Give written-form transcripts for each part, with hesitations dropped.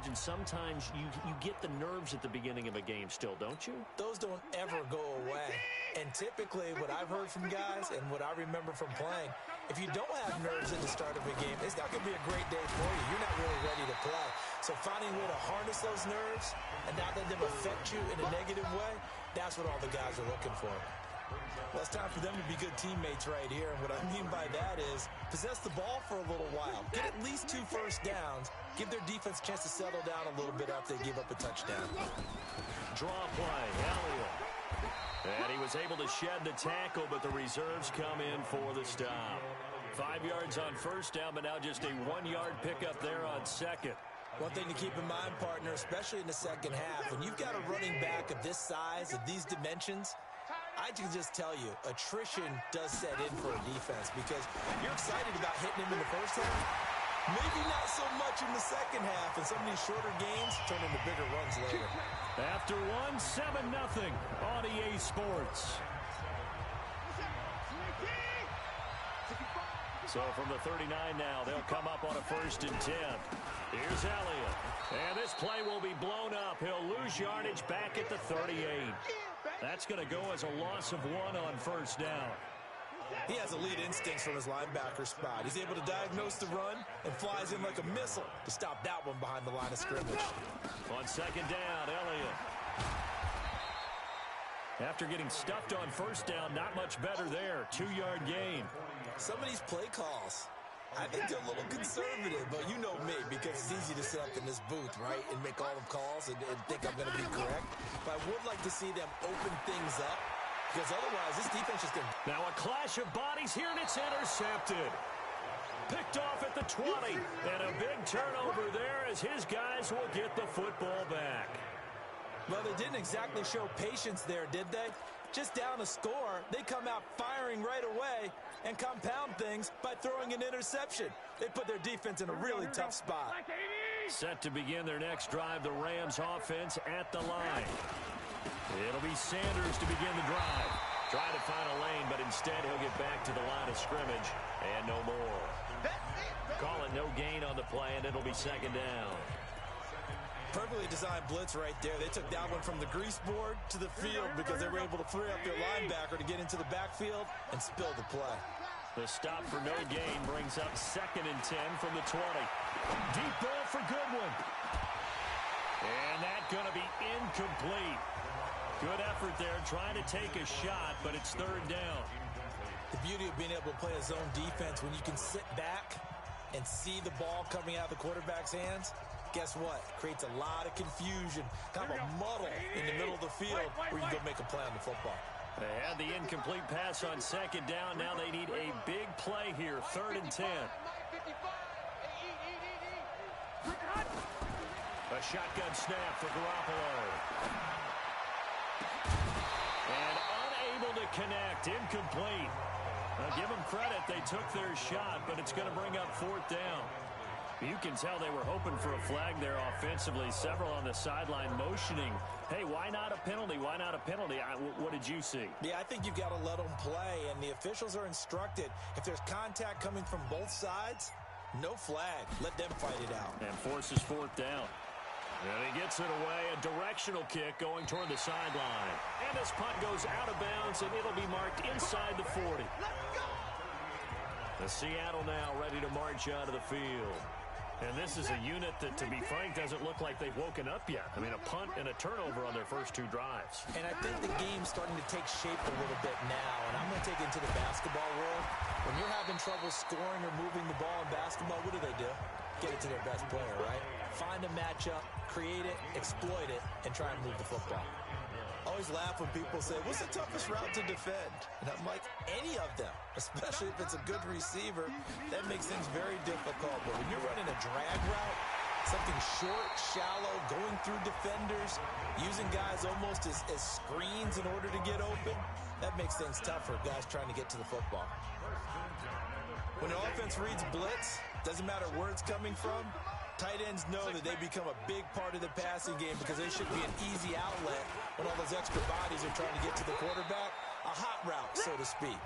imagine sometimes you get the nerves at the beginning of a game still, don't you? Those don't ever go away. And typically what I've heard from guys and what I remember from playing, if you don't have nerves at the start of a game, it's not going to be a great day for you. You're not really ready to play. So finding a way to harness those nerves and not let them affect you in a negative way, that's what all the guys are looking for. Well, it's time for them to be good teammates right here. And what I mean by that is possess the ball for a little while. Get at least 2 first downs. Give their defense a chance to settle down a little bit after they give up a touchdown. Draw play, Elliott. And he was able to shed the tackle, but the reserves come in for the stop. 5 yards on first down, but now just a 1-yard pickup there on second. One thing to keep in mind, partner, especially in the second half, when you've got a running back of this size, of these dimensions, I can just tell you, attrition does set in for a defense because you're excited about hitting him in the first half. Maybe not so much in the second half, and some of these shorter games turn into bigger runs later. After 7-0 on EA Sports. So from the 39 now, they'll come up on a 1st and 10. Here's Elliott. And this play will be blown up. He'll lose yardage back at the 38. That's going to go as a loss of 1 on first down. He has elite instincts from his linebacker spot. He's able to diagnose the run and flies in like a missile to stop that one behind the line of scrimmage. On 2nd down, Elliott. After getting stuffed on first down, not much better there. 2-yard gain. Some of these play calls, I think they're a little conservative, but you know me, because it's easy to sit up in this booth, right, and make all the calls and think I'm going to be correct. But I would like to see them open things up, because otherwise this defense is going to... Now a clash of bodies here, and it's intercepted. Picked off at the 20, and a big turnover there as his guys will get the football back. Well, they didn't exactly show patience there, did they? Just down a score, they come out firing right away and compound things by throwing an interception. They put their defense in a really tough spot. Set to begin their next drive, the Rams offense at the line. It'll be Sanders to begin the drive. Try to find a lane, but instead he'll get back to the line of scrimmage and no more. Call it no gain on the play, and it'll be 2nd down. Perfectly designed blitz right there. They took that one from the grease board to the field because they were able to free up their linebacker to get into the backfield and spill the play. The stop for no gain brings up 2nd and 10 from the 20. Deep ball for Goodwin. And that's going to be incomplete. Good effort there trying to take a shot, but it's 3rd down. The beauty of being able to play a zone defense when you can sit back and see the ball coming out of the quarterback's hands, guess what? Creates a lot of confusion, kind of a muddle in the middle of the field where you can go make a play on the football. They had the incomplete pass on 2nd down. Now they need a big play here, 3rd and 10. A shotgun snap for Garoppolo. And unable to connect, incomplete. Now give them credit, they took their shot, but it's going to bring up 4th down. You can tell they were hoping for a flag there offensively. Several on the sideline motioning, hey, why not a penalty? Why not a penalty? What did you see? Yeah, I think you've got to let them play, and the officials are instructed. If there's contact coming from both sides, no flag. Let them fight it out. And forces 4th down. And he gets it away, a directional kick going toward the sideline. And this punt goes out of bounds, and it'll be marked inside the 40. The Seattle now ready to march out of the field. And this is a unit that, to be frank, doesn't look like they've woken up yet. I mean, a punt and a turnover on their first 2 drives. And I think the game's starting to take shape a little bit now. And I'm going to take it into the basketball world. When you're having trouble scoring or moving the ball in basketball, what do? Get it to their best player, right? Find a matchup, create it, exploit it, and try and move the football. I always laugh when people say, what's the toughest route to defend? And I'm like, any of them, especially if it's a good receiver. That makes things very difficult. But when you're running a drag route, something short, shallow, going through defenders, using guys almost as screens in order to get open, that makes things tough for guys trying to get to the football. When an offense reads blitz, doesn't matter where it's coming from, tight ends know that they become a big part of the passing game because they should be an easy outlet when all those extra bodies are trying to get to the quarterback. A hot route, so to speak.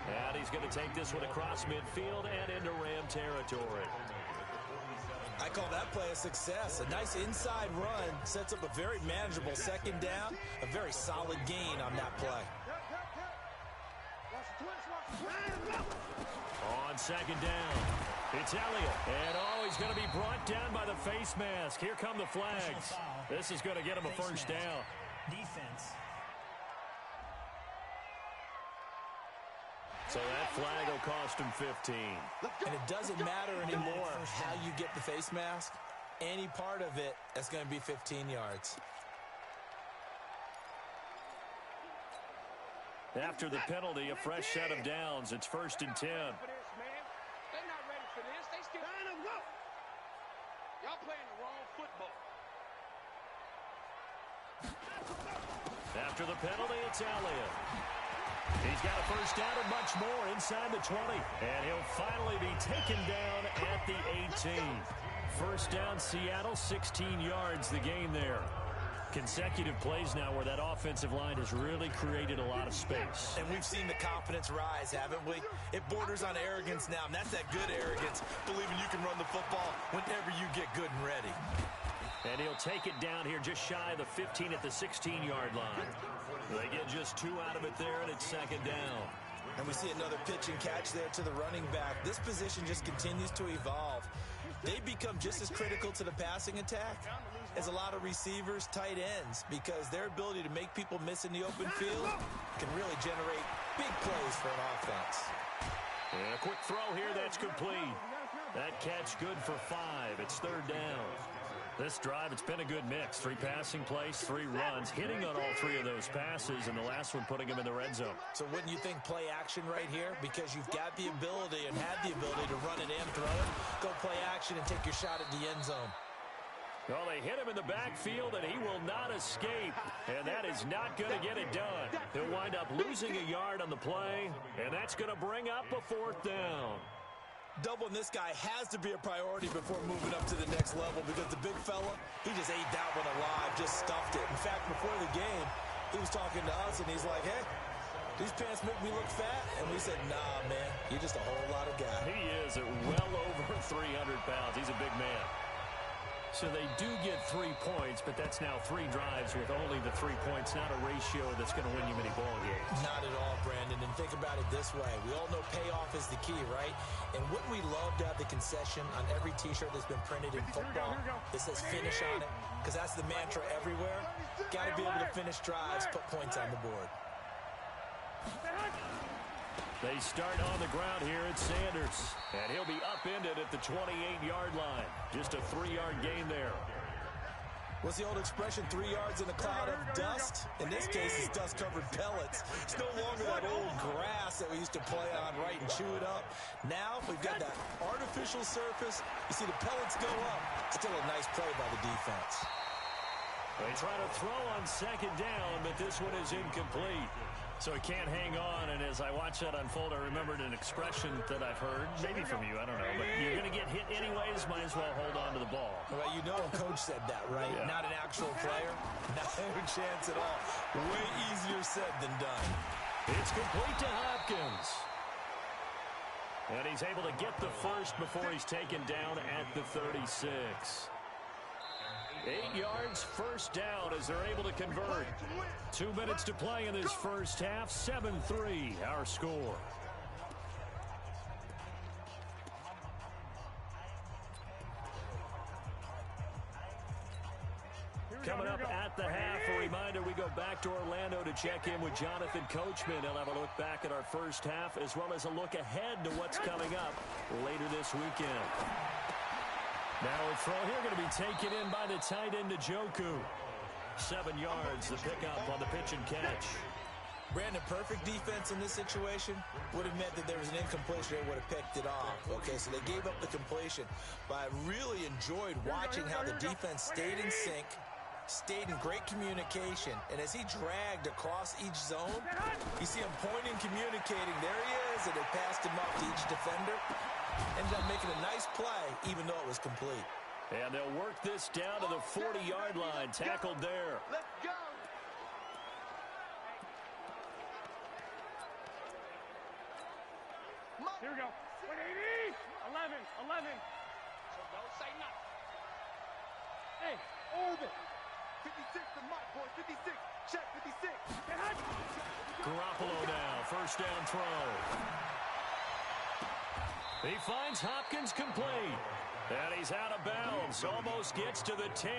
And he's going to take this one across midfield and into Ram territory. I call that play a success. A nice inside run sets up a very manageable second down, a very solid gain on that play. On second down, it's Elliott. And he's going to be brought down by the face mask. Here come the flags. This is going to get him a first down. Defense. So that flag will cost him 15. And it doesn't matter anymore how you get the face mask. Any part of it, that's going to be 15 yards. After the penalty, a fresh set of downs. It's 1st and 10. They're not ready for this. They still y'all playing the wrong football. After the penalty, it's Elliott. He's got a first down and much more inside the 20. And he'll finally be taken down at the 18. First down, Seattle, 16 yards the gain there. Consecutive plays now where that offensive line has really created a lot of space. And we've seen the confidence rise, haven't we? It borders on arrogance now, and that's that good arrogance, believing you can run the football whenever you get good and ready. And he'll take it down here just shy of the 15 at the 16-yard line. They get just 2 out of it there, and it's second down. And we see another pitch and catch there to the running back. This position just continues to evolve. They become just as critical to the passing attack as a lot of receivers, tight ends, because their ability to make people miss in the open field can really generate big plays for an offense. And a quick throw here, that's complete. That catch good for 5. It's 3rd down. This drive, it's been a good mix. 3 passing plays, 3 runs, hitting on all 3 of those passes, and the last one putting him in the red zone. So wouldn't you think play action right here? Because you've got the ability and have the ability to run it and throw it. Go play action and take your shot at the end zone. Well, they hit him in the backfield, and he will not escape. And that is not going to get it done. He'll wind up losing a yard on the play, and that's going to bring up a 4th down. Doubling this guy has to be a priority before moving up to the next level, because the big fella, he just ate that one alive, just stuffed it. In fact, before the game, he was talking to us, and he's like, hey, these pants make me look fat. And we said, nah, man, you're just a whole lot of guy. He is at well over 300 pounds. He's a big man. So they do get 3 points, but that's now 3 drives with only the 3 points, not a ratio that's going to win you many ball games. Not at all, Brandon. And think about it this way. We all know payoff is the key, right? And wouldn't we love to have the concession on every T-shirt that's been printed in football that says finish on it? Because that's the mantra everywhere. Got to be able to finish drives, put points on the board. They start on the ground here at Sanders. And he'll be upended at the 28-yard line. Just a 3-yard gain there. What's the old expression, 3 yards in a cloud of dust? In this case, it's dust-covered pellets. It's no longer that old grass that we used to play on, right, and chew it up. Now, we've got that artificial surface. You see the pellets go up. Still a nice play by the defense. They try to throw on second down, but this one is incomplete. So he can't hang on, and as I watch that unfold, I remembered an expression that I've heard, maybe from you, I don't know, but you're going to get hit anyways, might as well hold on to the ball. Well, you know a coach said that, right? Yeah. Not an actual player. Not a chance at all. Way easier said than done. It's complete to Hopkins. And he's able to get the first before he's taken down at the 36. 8 yards, first down as they're able to convert. 2 minutes to play in this first half. 7-3, our score. Coming up at the half, a reminder, we go back to Orlando to check in with Jonathan Coachman. He'll have a look back at our first half as well as a look ahead to what's coming up later this weekend. Now a throw here going to be taken in by the tight end, Njoku. 7 yards, the pickup on the pitch and catch. Brandon, perfect defense in this situation would have meant that there was an incompletion. They would have picked it off. Okay, so they gave up the completion. But I really enjoyed watching how the defense stayed in sync, stayed in great communication. And as he dragged across each zone, you see him pointing, communicating. There he is, and they passed him off to each defender. Ended up making a nice play, even though it was complete. And they'll work this down to the 40-yard line. Tackled there. Let's go. Here we go. 180. 11. So don't say nothing. over. 56 to Mike, boy. 56. Check 56. Garoppolo now, first down throw. He finds Hopkins complete. And he's out of bounds. Almost gets to the 10.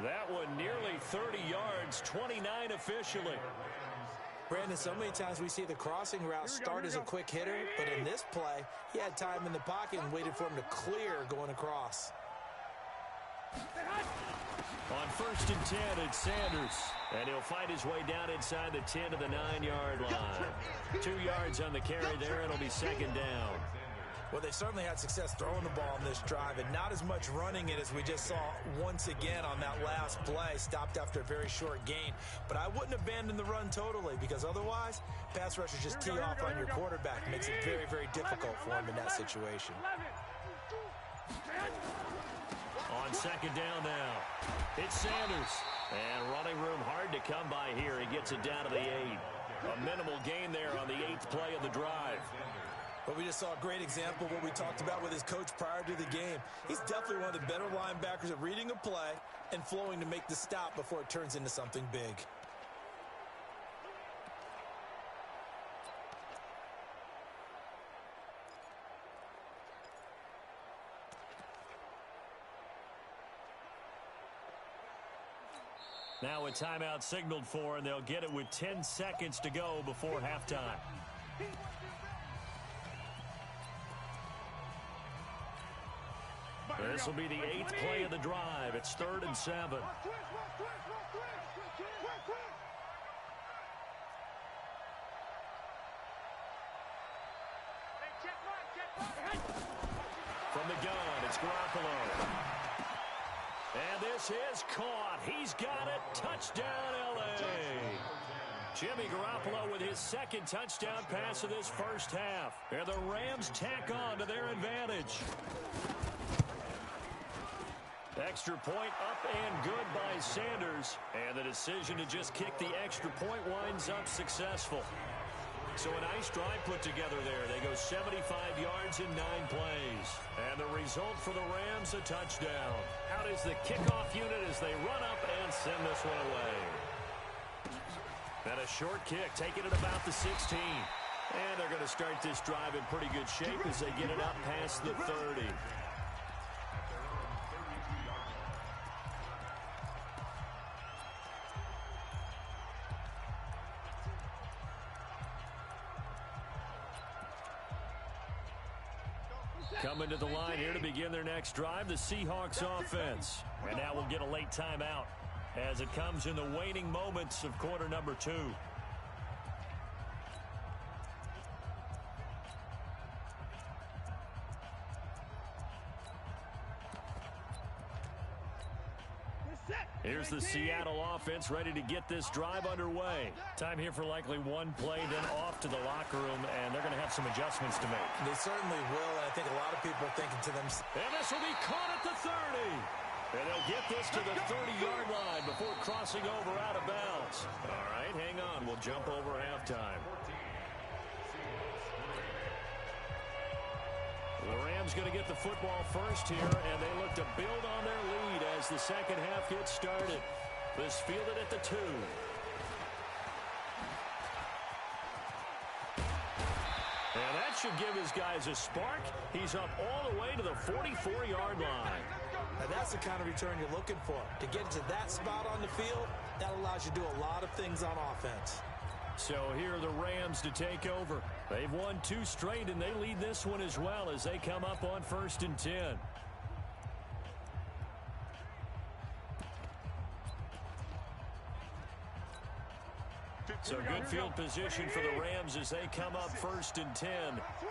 That one nearly 30 yards, 29 officially. Brandon, so many times we see the crossing route start as a quick hitter, but in this play, he had time in the pocket and waited for him to clear going across. On first and 10, it's Sanders. And he'll fight his way down inside the 10 to the 9-yard line. 2 yards on the carry there. It'll be second down. Well, they certainly had success throwing the ball on this drive, and not as much running it as we just saw once again on that last play, stopped after a very short gain. But I wouldn't abandon the run totally, because otherwise, pass rushers just tee off on your quarterback. It makes it very, very difficult for him in that situation. On second down now, it's Sanders. And running room hard to come by here. He gets it down to the 8. A minimal gain there on the 8th play of the drive. But we just saw a great example of what we talked about with his coach prior to the game. He's definitely one of the better linebackers at reading a play and flowing to make the stop before it turns into something big. Now a timeout signaled for, and they'll get it with 10 seconds to go before halftime. This will be the 8th play of the drive. It's 3rd and 7. From the gun, it's Garoppolo. And this is caught. He's got it. Touchdown, L.A. Jimmy Garoppolo with his second touchdown pass of this first half. And the Rams tack on to their advantage. Extra point up and good by Sanders. And the decision to just kick the extra point winds up successful. So a nice drive put together there. They go 75 yards in 9 plays. And the result for the Rams, a touchdown. Out is the kickoff unit as they run up and send this one away. And a short kick, taking it about the 16. And they're going to start this drive in pretty good shape as they get it up past the 30. Coming to the line here to begin their next drive, the Seahawks offense. And now we'll get a late timeout as it comes in the waning moments of quarter number 2. Here's the Seattle offense ready to get this drive underway. Time here for likely one play, then off to the locker room, and they're going to have some adjustments to make. They certainly will, and I think a lot of people are thinking to themselves. And this will be caught at the 30. And they'll get this to the 30-yard line before crossing over out of bounds. All right, hang on. We'll jump over halftime. The Rams going to get the football first here, and they look to build on their lead as the second half gets started. This fielded at the 2. And that should give his guys a spark. He's up all the way to the 44-yard line. Now that's the kind of return you're looking for. To get to that spot on the field, that allows you to do a lot of things on offense. So here are the Rams to take over. They've won 2 straight, and they lead this one as well as they come up on 1st and 10. So good field position for the Rams as they come up 1st and 10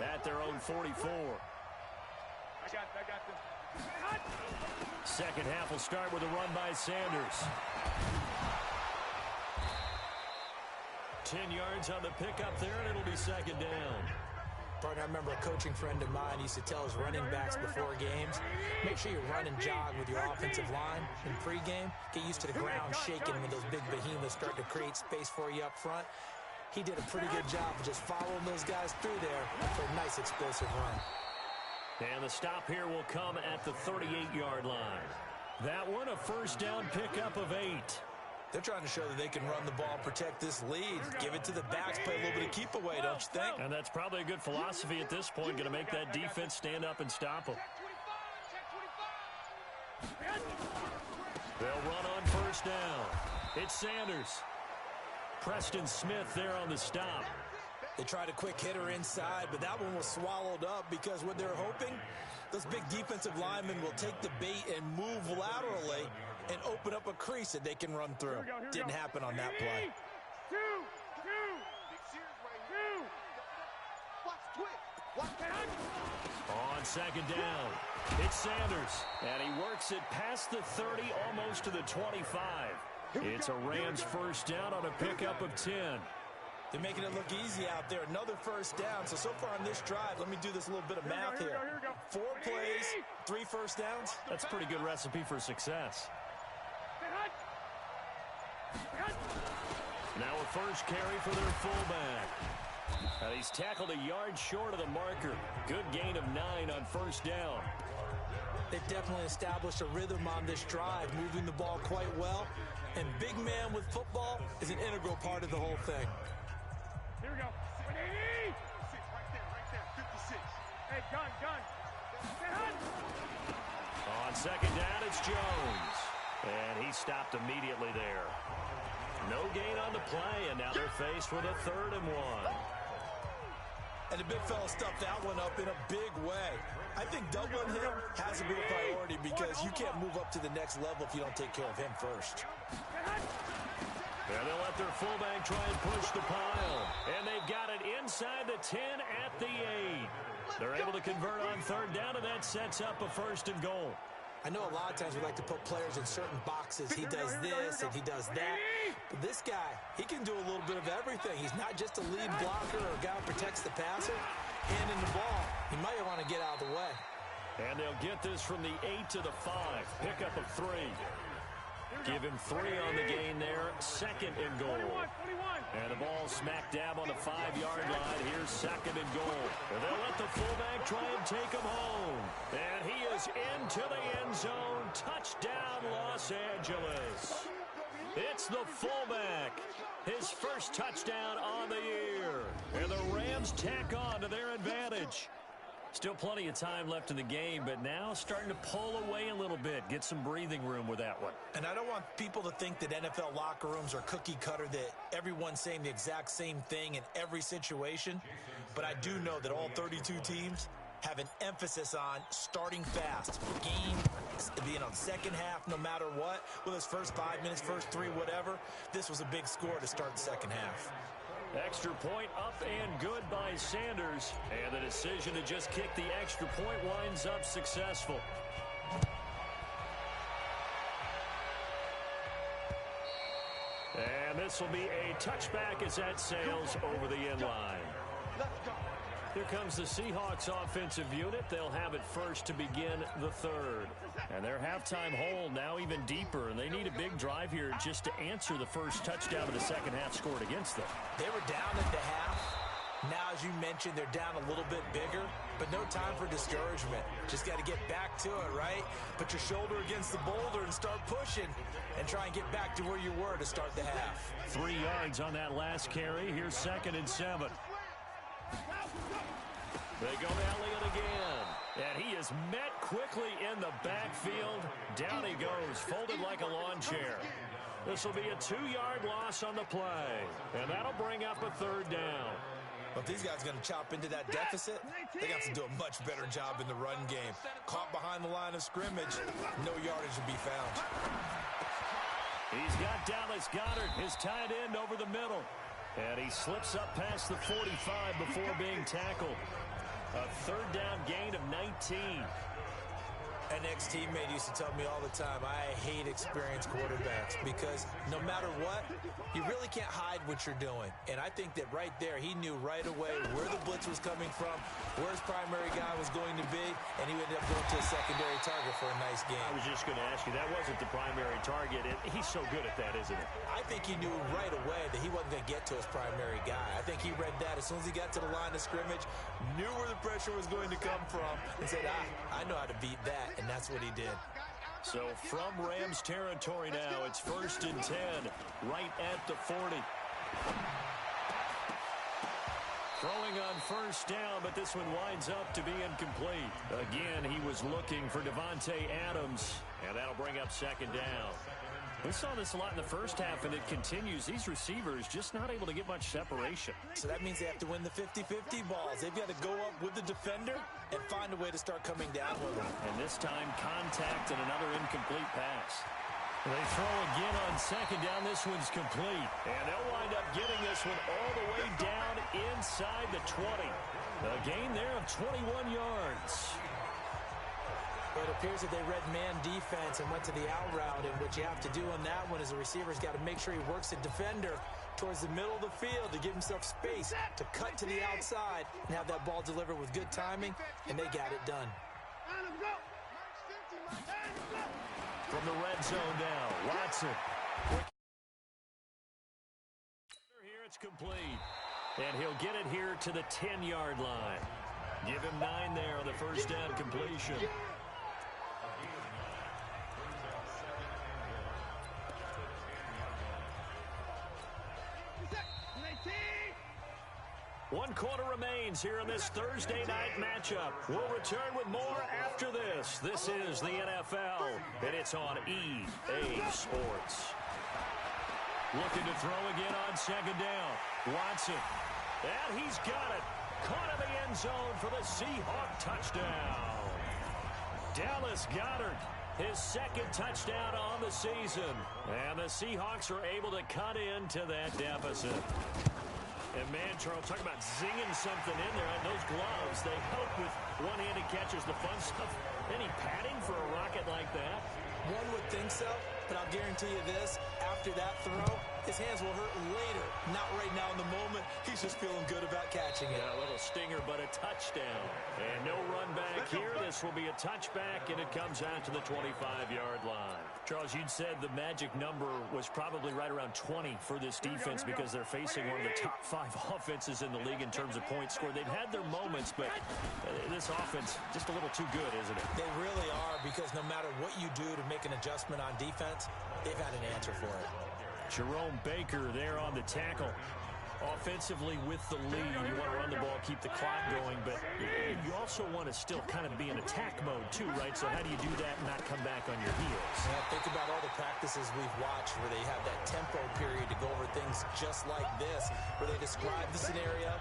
at their own 44. Second half will start with a run by Sanders. 10 yards on the pickup there, and it'll be second down. Partner, I remember a coaching friend of mine used to tell his running backs before games, make sure you run and jog with your offensive line in pregame. Get used to the ground shaking when those big behemoths start to create space for you up front. He did a pretty good job of just following those guys through there for a nice explosive run. And the stop here will come at the 38-yard line. That one, a first down pickup of 8. They're trying to show that they can run the ball, protect this lead, give it to the backs, play a little bit of keep away, don't you think? And that's probably a good philosophy at this point, going to make that defense stand up and stop them. They'll run on first down. It's Sanders. Preston Smith there on the stop. They tried a quick hitter inside, but that one was swallowed up because what they're hoping, those big defensive linemen will take the bait and move laterally and open up a crease that they can run through. Didn't happen on that play. On second down, it's Sanders, and he works it past the 30, almost to the 25. It's a Rams first down on a pickup of 10. They're making it look easy out there. Another first down. So far on this drive, let me do this little bit of math here. 4 plays, 3 first downs. That's a pretty good recipe for success. Now a first carry for their fullback. And he's tackled a yard short of the marker. Good gain of 9 on first down. They've definitely established a rhythm on this drive, moving the ball quite well. And big man with football is an integral part of the whole thing. Here we go. 180. Right there. 56. Hey, gun. On second down, it's Jones. And he stopped immediately there. No gain on the play, and now they're faced with a 3rd and 1. And the big fella stuffed that one up in a big way. I think doubling him has to be a priority because you can't move up to the next level if you don't take care of him first. And they'll let their fullback try and push the pile. And they've got it inside the 10 at the 8. They're able to convert on 3rd down, and that sets up a 1st and goal. I know a lot of times we like to put players in certain boxes. He does this and he does that. But this guy, he can do a little bit of everything. He's not just a lead blocker or a guy who protects the passer. Handing the ball, he might want to get out of the way. And they'll get this from the 8 to the 5. Pickup of 3. Give him 3 on the gain there. 2nd and goal. And the ball smack dab on the 5-yard line. Here's 2nd and goal. And they'll let the fullback try and take him home. And he is into the end zone. Touchdown, Los Angeles. It's the fullback. His first touchdown on the year. And the Rams tack on to their advantage. Still plenty of time left in the game, but now starting to pull away a little bit. Get some breathing room with that one. And I don't want people to think that NFL locker rooms are cookie cutter, that everyone's saying the exact same thing in every situation. But I do know that all 32 teams have an emphasis on starting fast. Game being on second half no matter what. Whether it's first 5 minutes, first 3, whatever. This was a big score to start the second half. Extra point up and good by Sanders. And the decision to just kick the extra point winds up successful. And this will be a touchback as that sails over the end line. Here comes the Seahawks offensive unit. They'll have it first to begin the 3rd. And their halftime hole now even deeper. And they need a big drive here just to answer the first touchdown of the second half scored against them. They were down at the half. Now, as you mentioned, they're down a little bit bigger. But no time for discouragement. Just got to get back to it, right? Put your shoulder against the boulder and start pushing. And try and get back to where you were to start the half. 3 yards on that last carry. Here's 2nd and 7. They go to Elliott again. And he is met quickly in the backfield. Down he goes, folded like a lawn chair. This will be a 2-yard loss on the play. And that'll bring up a 3rd down. But if these guys are going to chop into that deficit, they got to do a much better job in the run game. Caught behind the line of scrimmage, no yardage to be found. He's got Dallas Goedert, his tight end, over the middle. And he slips up past the 45 before being tackled. A 3rd down gain of 19. An ex-teammate used to tell me all the time, I hate experienced quarterbacks because no matter what, you really can't hide what you're doing. And I think that right there, he knew right away where the blitz was coming from, where his primary guy was going to be, and he ended up going to a secondary target for a nice game. I was just going to ask you, that wasn't the primary target. He's so good at that, isn't it? I think he knew right away that he wasn't going to get to his primary guy. I think he read that as soon as he got to the line of scrimmage, knew where the pressure was going to come from, and said, I know how to beat that, and that's what he did. So from Rams territory now, it's 1st and 10, right at the 40. Throwing on 1st down, but this one winds up to be incomplete. Again, he was looking for Davante Adams, and that'll bring up 2nd down. We saw this a lot in the first half, and it continues. These receivers just not able to get much separation. So that means they have to win the 50-50 balls. They've got to go up with the defender and find a way to start coming down with them. And this time, contact and another incomplete pass. They throw again on 2nd down. This one's complete. And they'll wind up getting this one all the way down inside the 20. A gain there of 21 yards. But it appears that they read man defense and went to the out route, and what you have to do on that one is the receiver's got to make sure he works the defender towards the middle of the field to give himself space to cut to the outside and have that ball delivered with good timing, and they got it done. From the red zone now, Watson. Here it's complete. And he'll get it here to the 10-yard line. Give him 9 there on the 1st down completion. One quarter remains here in this Thursday night matchup. We'll return with more after this. This is the NFL, and it's on EA Sports. Looking to throw again on 2nd down. Watson. And he's got it. Caught in the end zone for the Seahawk touchdown. Dallas Goedert, his 2nd touchdown on the season. And the Seahawks are able to cut into that deficit. And, man, Charles, talk about zinging something in there. And those gloves, they help with one-handed catches, the fun stuff. Any padding for a rocket like that? One would think so, but I'll guarantee you this. After that throw, his hands will hurt later. Not right now in the moment. He's just feeling good about catching it. Yeah, a little stinger, but a touchdown. And no run back here. This will be a touchback, and it comes out to the 25-yard line. Charles, you'd said the magic number was probably right around 20 for this defense because they're facing one of the top 5 offenses in the league in terms of points scored. They've had their moments, but this offense just a little too good, isn't it? They really are, because no matter what you do to make an adjustment on defense, they've had an answer for it. Jerome Baker there on the tackle. Offensively with the lead, you want to run the ball, keep the clock going, but you also want to still kind of be in attack mode too, right? So how do you do that and not come back on your heels? Yeah, think about all the practices we've watched where they have that tempo period to go over things just like this, where they describe the scenario,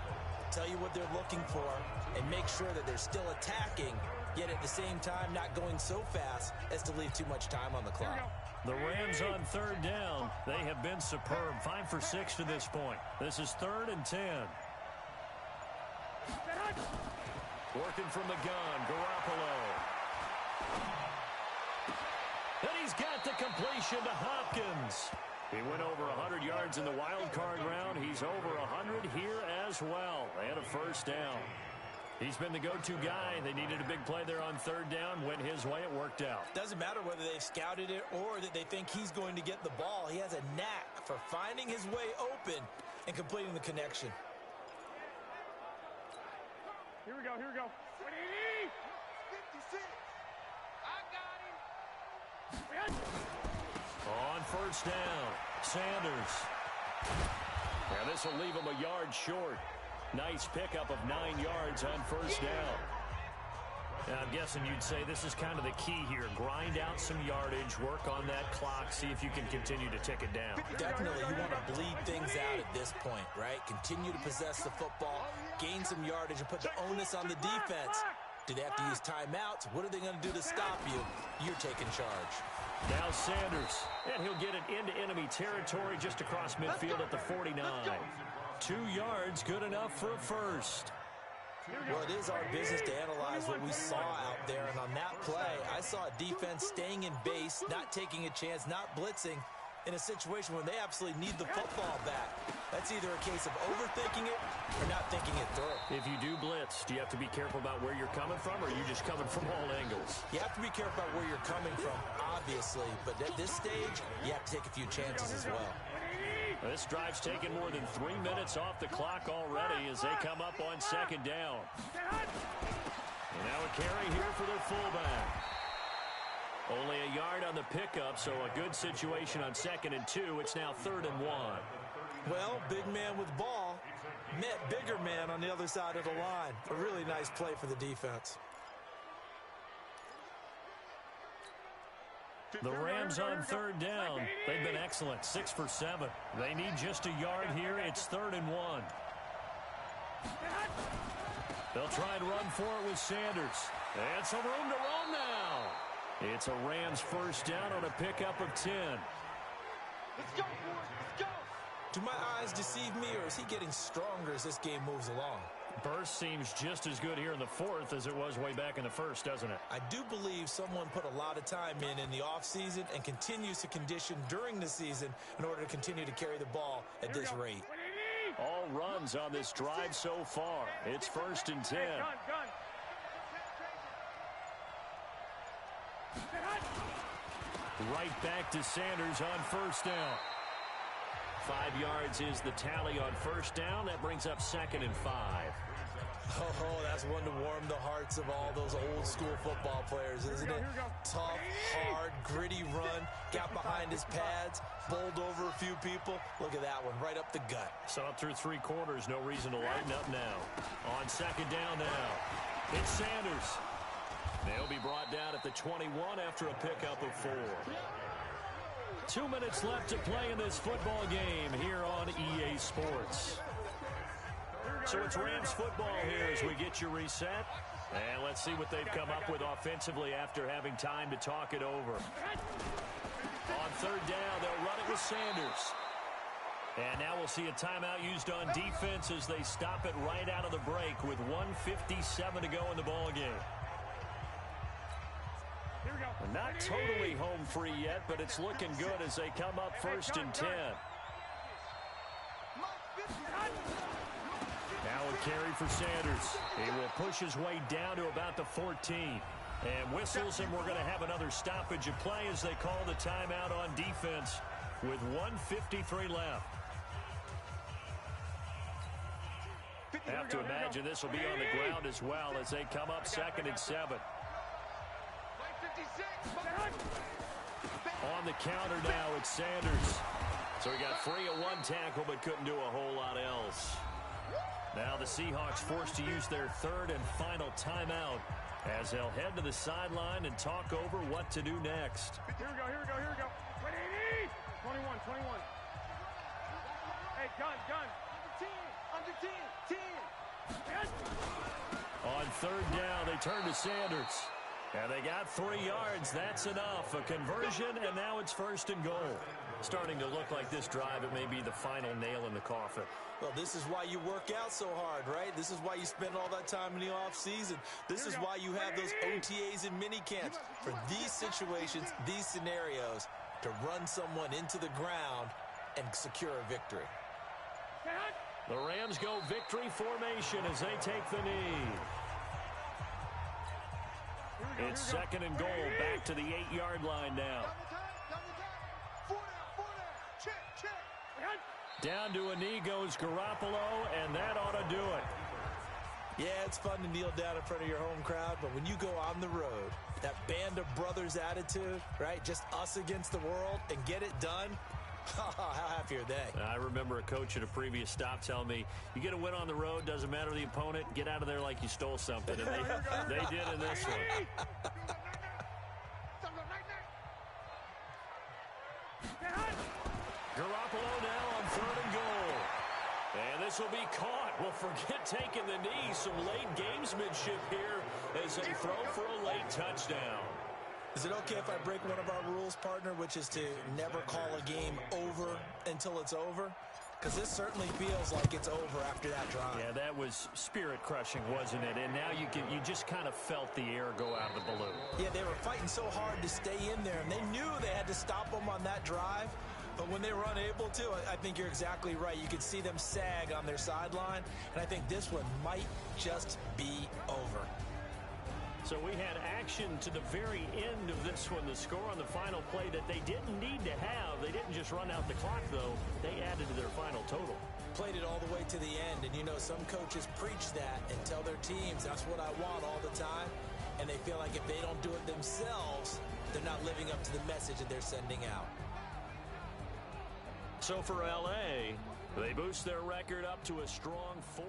tell you what they're looking for, and make sure that they're still attacking, yet at the same time not going so fast as to leave too much time on the clock. The Rams on 3rd down. They have been superb. 5 for 6 to this point. This is 3rd and 10. Working from the gun, Garoppolo. And he's got the completion to Hopkins. He went over 100 yards in the wild card round. He's over 100 here as well. And a 1st down. He's been the go-to guy. They needed a big play there on 3rd down. Went his way. It worked out. Doesn't matter whether they've scouted it or that they think he's going to get the ball. He has a knack for finding his way open and completing the connection. Here we go, here we go. 56. I got him. On 1st down, Sanders. Now this will leave him a yard short. Nice pickup of 9 yards on 1st down. Now, I'm guessing you'd say this is kind of the key here. Grind out some yardage, work on that clock, see if you can continue to tick it down. Definitely, you want to bleed things out at this point, right? Continue to possess the football, gain some yardage, and put the onus on the defense. Do they have to use timeouts? What are they going to do to stop you? You're taking charge. Now Sanders, and he'll get it into enemy territory just across midfield at the 49. 2 yards, good enough for a 1st. Well, it is our business to analyze what we saw out there, and on that play, I saw a defense staying in base, not taking a chance, not blitzing, in a situation where they absolutely need the football back. That's either a case of overthinking it or not thinking it through. If you do blitz, do you have to be careful about where you're coming from, or are you just coming from all angles? You have to be careful about where you're coming from, obviously, but at this stage, you have to take a few chances as well. This drive's taken more than 3 minutes off the clock already as they come up on 2nd down. And now a carry here for their fullback. Only a yard on the pickup, so a good situation on 2nd and 2. It's now 3rd and 1. Well, big man with ball met bigger man on the other side of the line. A really nice play for the defense. The Rams on 3rd down. They've been excellent, 6 for 7. They need just a yard here. It's 3rd and 1. They'll try and run for it with Sanders. And some room to roam now. It's a Rams first down on a pickup of 10. Let's go, boys. Let's go. Do my eyes deceive me, or is he getting stronger as this game moves along? Burst seems just as good here in the 4th as it was way back in the 1st, doesn't it? I do believe someone put a lot of time in the offseason and continues to condition during the season in order to continue to carry the ball at this rate. All runs on this drive so far. It's 1st and 10. Right back to Sanders on 1st down. 5 yards is the tally on 1st down. That brings up 2nd and 5. Oh, that's one to warm the hearts of all those old school football players, isn't it? Tough, hard, gritty run. Got behind his pads, bowled over a few people. Look at that one, right up the gut. So up through 3 quarters, no reason to lighten up now. On 2nd down now, it's Sanders. They'll be brought down at the 21 after a pickup of 4. 2 minutes left to play in this football game here on EA Sports. So it's Rams football here as we get you reset. And let's see what they've come up with offensively after having time to talk it over. On 3rd down, they'll run it with Sanders. And now we'll see a timeout used on defense as they stop it right out of the break with 1:57 to go in the ball game. Not totally home free yet, but it's looking good as they come up 1st and 10. Now a carry for Sanders. He will push his way down to about the 14. And whistles, and we're going to have another stoppage of play as they call the timeout on defense with 1:53 left. Have to imagine this will be on the ground as well as they come up 2nd and 7. On the counter now, it's Sanders. So he got free of 1 tackle but couldn't do a whole lot else. Now the Seahawks forced to use their 3rd and final timeout as they'll head to the sideline and talk over what to do next. Here we go. 21. Hey, gun. Under 10. On 3rd down, they turn to Sanders. And they got 3 yards. That's enough. A conversion, and now it's 1st and goal. Starting to look like this drive, it may be the final nail in the coffin. Well, this is why you work out so hard, right? This is why you spend all that time in the offseason. This is why you have those OTAs and mini camps. For these situations, these scenarios, to run someone into the ground and secure a victory. The Rams go victory formation as they take the knee. It's 2nd and goal, back to the 8-yard line now. Down to a knee goes Garoppolo, and that ought to do it. Yeah, it's fun to kneel down in front of your home crowd, but when you go on the road, that band of brothers attitude, right, just us against the world, and get it done, how happy are they? I remember a coach at a previous stop telling me, you get a win on the road, doesn't matter the opponent, get out of there like you stole something. And they did in this one. Garoppolo now on 3rd and goal. And this will be caught. Well, forget taking the knee. Some late gamesmanship here as they throw for a late touchdown. Is it okay if I break one of our rules, partner, which is to never call a game over until it's over? Because this certainly feels like it's over after that drive. Yeah, that was spirit-crushing, wasn't it? And now you just kind of felt the air go out of the balloon. Yeah, they were fighting so hard to stay in there, and they knew they had to stop them on that drive. But when they were unable to, I think you're exactly right. You could see them sag on their sideline, and I think this one might just be over. So we had action to the very end of this one. The score on the final play that they didn't need to have. They didn't just run out the clock, though. They added to their final total. Played it all the way to the end. And, you know, some coaches preach that and tell their teams, that's what I want all the time. And they feel like if they don't do it themselves, they're not living up to the message that they're sending out. So for L.A., they boost their record up to a strong 4-1.